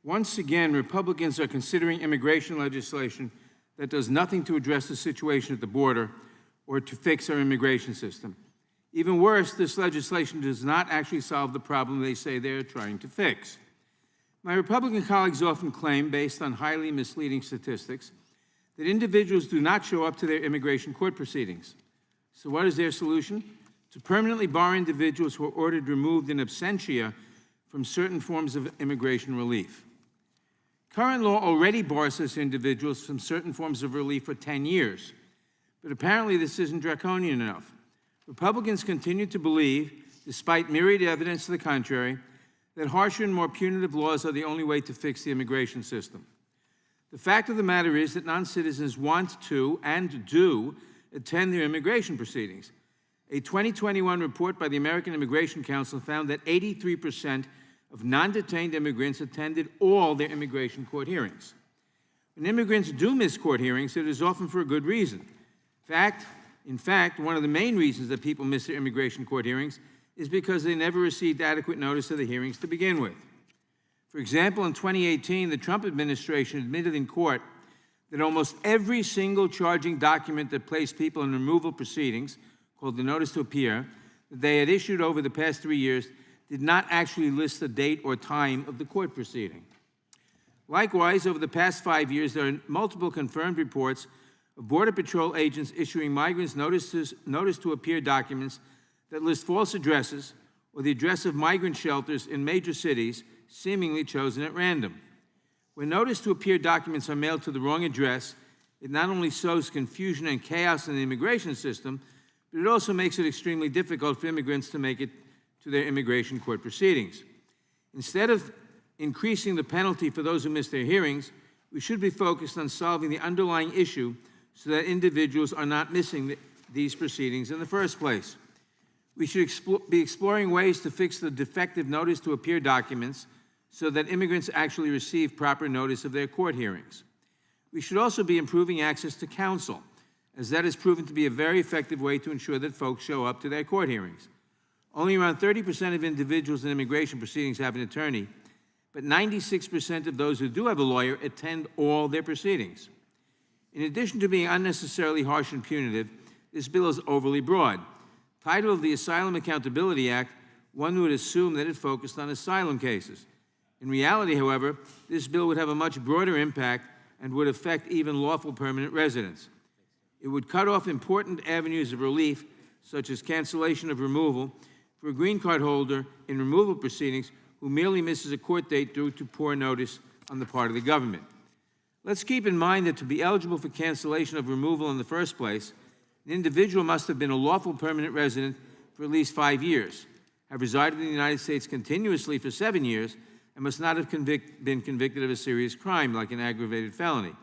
Once again, Republicans are considering immigration legislation that does nothing to address the situation at the border or to fix our immigration system. Even worse, this legislation does not actually solve the problem they say they are trying to fix. My Republican colleagues often claim, based on highly misleading statistics, that individuals do not show up to their immigration court proceedings. So what is their solution? To permanently bar individuals who are ordered removed in absentia from certain forms of immigration relief. Current law already bars such individuals from certain forms of relief for 10 years, but apparently this isn't draconian enough. Republicans continue to believe, despite myriad evidence to the contrary, that harsher and more punitive laws are the only way to fix the immigration system. The fact of the matter is that non-citizens want to and do attend their immigration proceedings. A 2021 report by the American Immigration Council found that 83% of non-detained immigrants attended all their immigration court hearings. When immigrants do miss court hearings, it is often for a good reason. In fact, one of the main reasons that people miss their immigration court hearings is because they never received adequate notice of the hearings to begin with. For example, in 2018, the Trump administration admitted in court that almost every single charging document that placed people in removal proceedings, called the Notice to Appear, that they had issued over the past 3 years did not actually list the date or time of the court proceeding. Likewise, over the past 5 years, there are multiple confirmed reports of Border Patrol agents issuing migrants notice to appear documents that list false addresses or the address of migrant shelters in major cities, seemingly chosen at random. When notice to appear documents are mailed to the wrong address, it not only sows confusion and chaos in the immigration system, but it also makes it extremely difficult for immigrants to make it to their immigration court proceedings. Instead of increasing the penalty for those who miss their hearings, we should be focused on solving the underlying issue so that individuals are not missing these proceedings in the first place. We should be exploring ways to fix the defective notice to appear documents so that immigrants actually receive proper notice of their court hearings. We should also be improving access to counsel, as that has proven to be a very effective way to ensure that folks show up to their court hearings. Only around 30% of individuals in immigration proceedings have an attorney, but 96% of those who do have a lawyer attend all their proceedings. In addition to being unnecessarily harsh and punitive, this bill is overly broad. Titled the Asylum Accountability Act, one would assume that it focused on asylum cases. In reality, however, this bill would have a much broader impact and would affect even lawful permanent residents. It would cut off important avenues of relief, such as cancellation of removal, for a green card holder in removal proceedings who merely misses a court date due to poor notice on the part of the government. Let's keep in mind that to be eligible for cancellation of removal in the first place, an individual must have been a lawful permanent resident for at least 5 years, have resided in the United States continuously for 7 years, and must not have been convicted of a serious crime like an aggravated felony.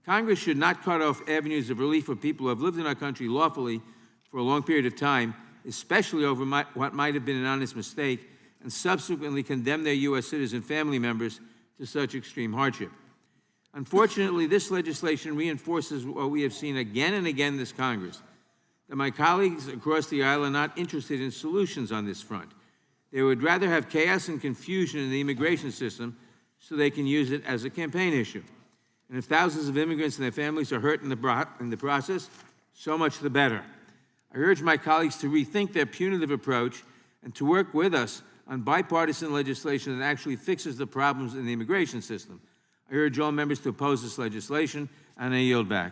Congress should not cut off avenues of relief for people who have lived in our country lawfully for a long period of time, especially over what might have been an honest mistake, and subsequently condemn their U.S. citizen family members to such extreme hardship. Unfortunately, this legislation reinforces what we have seen again and again in this Congress, that my colleagues across the aisle are not interested in solutions on this front. They would rather have chaos and confusion in the immigration system so they can use it as a campaign issue. And if thousands of immigrants and their families are hurt in the process, so much the better. I urge my colleagues to rethink their punitive approach and to work with us on bipartisan legislation that actually fixes the problems in the immigration system. I urge all members to oppose this legislation, and I yield back.